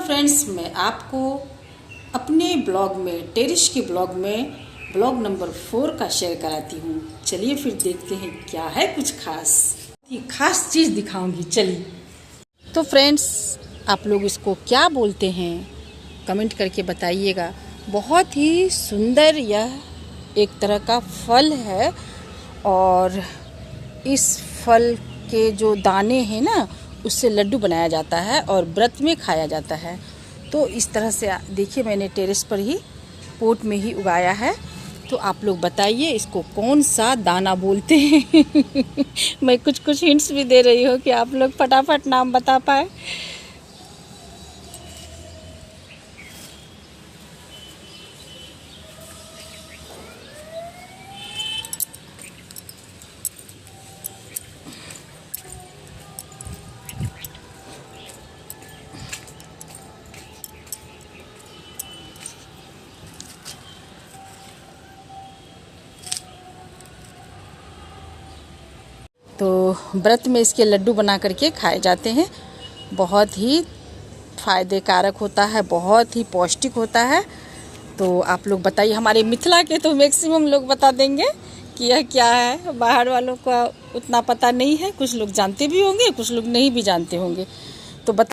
Friends, मैं आपको अपने ब्लॉग में, टेरिस के ब्लॉग में ब्लॉग नंबर 4 का शेयर कराती हूँ। चलिए फिर देखते हैं क्या है कुछ खास। ये खास चीज़ दिखाऊंगी, चलिए। तो फ्रेंड्स, आप लोग इसको क्या बोलते हैं कमेंट करके बताइएगा। बहुत ही सुंदर यह एक तरह का फल है और इस फल के जो दाने हैं ना, उससे लड्डू बनाया जाता है और व्रत में खाया जाता है। तो इस तरह से देखिए, मैंने टेरेस पर ही पोट में ही उगाया है। तो आप लोग बताइए इसको कौन सा दाना बोलते हैं। मैं कुछ कुछ हिंट्स भी दे रही हूँ कि आप लोग फटाफट नाम बता पाए। तो व्रत में इसके लड्डू बना करके खाए जाते हैं। बहुत ही फायदे कारक होता है, बहुत ही पौष्टिक होता है। तो आप लोग बताइए। हमारे मिथिला के तो मैक्सिमम लोग बता देंगे कि यह क्या है। बाहर वालों का उतना पता नहीं है, कुछ लोग जानते भी होंगे, कुछ लोग नहीं भी जानते होंगे।